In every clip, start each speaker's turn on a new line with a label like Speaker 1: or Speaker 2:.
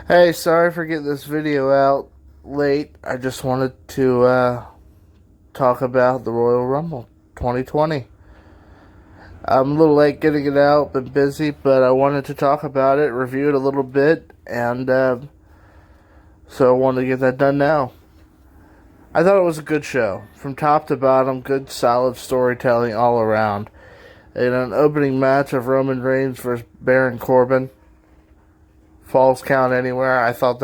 Speaker 1: Hey, sorry for getting this video out late. I just wanted to talk about the Royal Rumble 2020. I'm a little late getting it out, been busy, but I wanted to talk about it, review it a little bit, and so I wanted to get that done now. I thought it was a good show. From top to bottom, good solid storytelling all around. In an opening match of Roman Reigns versus Baron Corbin, Falls Count Anywhere, I thought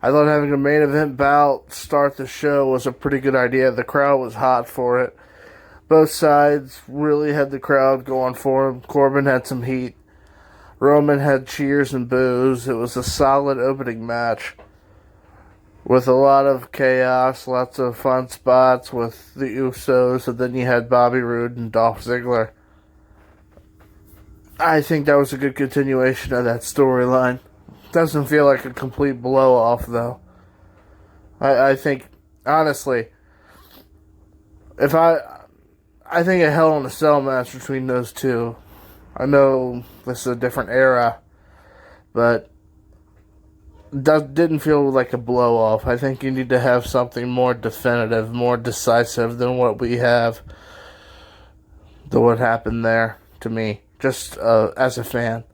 Speaker 1: having a main event bout start the show was a pretty good idea. The crowd was hot for it. Both sides really had the crowd going for him. Corbin had some heat. Roman had cheers and boos. It was a solid opening match with a lot of chaos, lots of fun spots with the Usos, and then you had Bobby Roode and Dolph Ziggler. I think that was a good continuation of that storyline. Doesn't feel like a complete blow off though. I think honestly, if I think a Hell in a Cell match between those two. I know this is a different era, but that didn't feel like a blow off. I think you need to have something more definitive, more decisive than what we have. Than what happened there to me, just as a fan.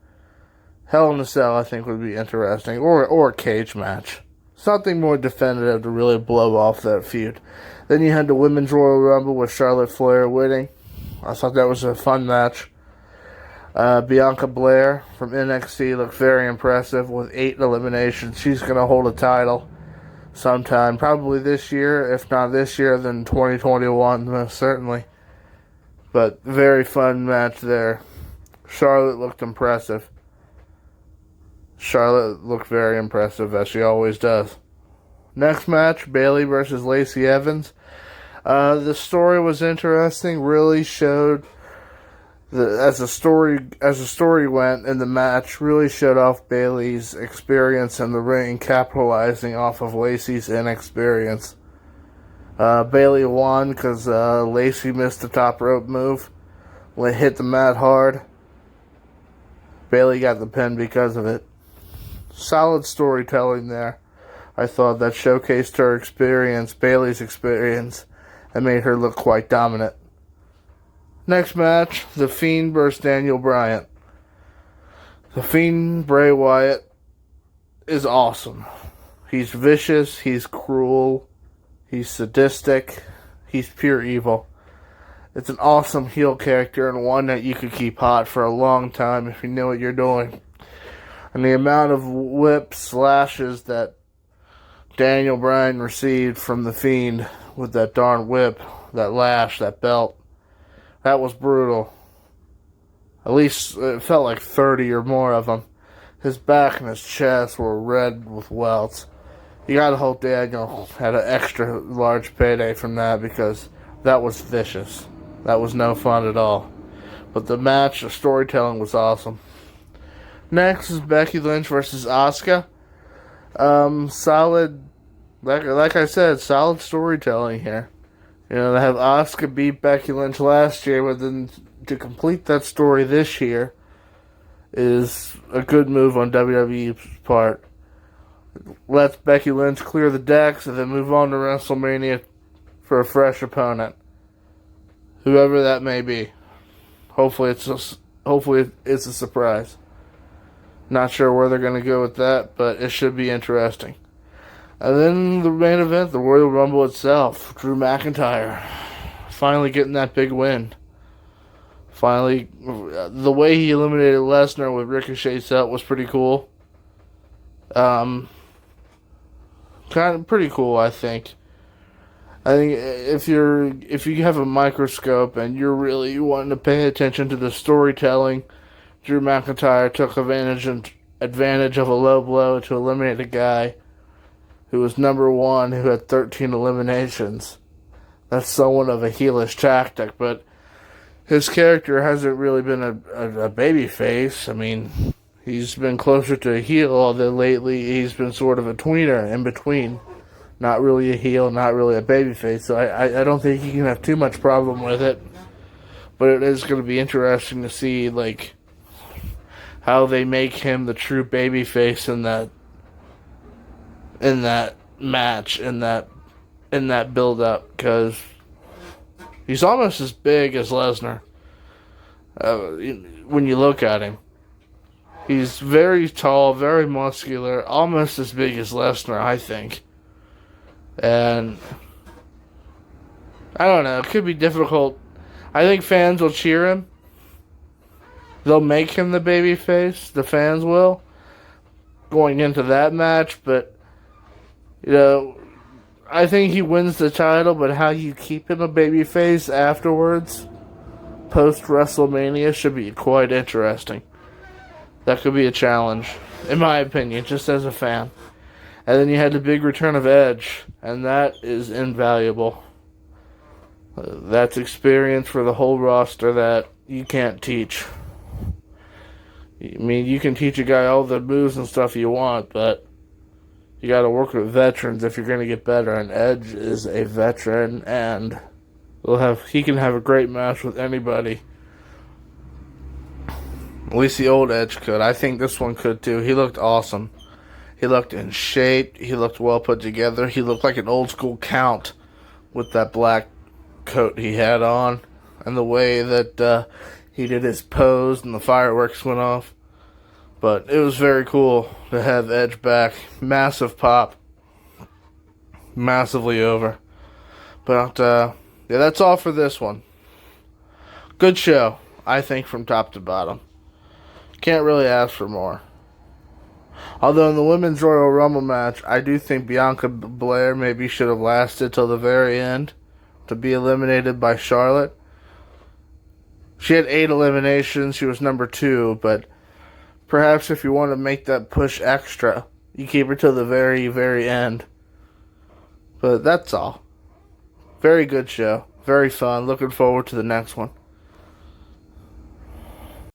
Speaker 1: Hell in a Cell, I think, would be interesting, or a cage match. Something more definitive to really blow off that feud. Then you had the Women's Royal Rumble with Charlotte Flair winning. I thought that was a fun match. Bianca Belair from NXT looked very impressive with 8 eliminations. She's going to hold a title sometime, probably this year. If not this year, then 2021, most certainly. But very fun match there. Charlotte looked impressive. Charlotte looked very impressive, as she always does. Next match, Bayley versus Lacey Evans. The story was interesting. Really showed as the story went in the match. Really showed off Bayley's experience in the ring, capitalizing off of Lacey's inexperience. Bayley won because Lacey missed the top rope move. Hit the mat hard. Bayley got the pin because of it. Solid storytelling there. I thought that showcased her experience, Bayley's experience, and made her look quite dominant. Next match, The Fiend versus Daniel Bryan. The Fiend, Bray Wyatt, is awesome. He's vicious, he's cruel, he's sadistic, he's pure evil. It's an awesome heel character and one that you could keep hot for a long time if you know what you're doing. And the amount of whips, slashes that Daniel Bryan received from The Fiend with that darn whip, that lash, that belt, that was brutal. At least it felt like 30 or more of them. His back and his chest were red with welts. You gotta hope Daniel had an extra large payday from that because that was vicious. That was no fun at all. But the match, the storytelling was awesome. Next is Becky Lynch versus Asuka. Solid, like I said, solid storytelling here. You know, to have Asuka beat Becky Lynch last year, but then to complete that story this year is a good move on WWE's part. Lets Becky Lynch clear the decks and then move on to WrestleMania for a fresh opponent, whoever that may be. Hopefully it's a surprise. Not sure where they're going to go with that, but it should be interesting. And then the main event, the Royal Rumble itself. Drew McIntyre finally getting that big win. Finally, the way he eliminated Lesnar with Ricochet's out was pretty cool. Kind of pretty cool, I think. I think if you have a microscope and you're really wanting to pay attention to the storytelling, Drew McIntyre took advantage of a low blow to eliminate a guy who was number one, who had 13 eliminations. That's somewhat of a heelish tactic, but his character hasn't really been a baby face. I mean, he's been closer to a heel, although lately he's been sort of a tweener in between. Not really a heel, not really a baby face, so I don't think he can have too much problem with it. But it is going to be interesting to see, like, how they make him the true babyface in that in that match, in that build up, because he's almost as big as Lesnar. When you look at him, he's very tall, very muscular, almost as big as Lesnar, I think. And I don't know, it could be difficult. I think fans will cheer him. They'll make him the babyface. The fans will, going into that match, but you know, I think he wins the title, but how you keep him a babyface afterwards, post WrestleMania, should be quite interesting. That could be a challenge, in my opinion, just as a fan. And then you had the big return of Edge, and that is invaluable. That's experience for the whole roster that you can't teach. I mean, you can teach a guy all the moves and stuff you want, but you got to work with veterans if you're going to get better. And Edge is a veteran, and he can have a great match with anybody. At least the old Edge could. I think this one could too. He looked awesome. He looked in shape. He looked well put together. He looked like an old school Count with that black coat he had on, and the way that he did his pose and the fireworks went off. But it was very cool to have Edge back. Massive pop. Massively over. But yeah, that's all for this one. Good show, I think, from top to bottom. Can't really ask for more. Although in the Women's Royal Rumble match, I do think Bianca Belair maybe should have lasted till the very end to be eliminated by Charlotte. She had 8 eliminations. She was number 2, but perhaps if you want to make that push extra, you keep her till the very, very end. But that's all. Very good show. Very fun. Looking forward to the next one.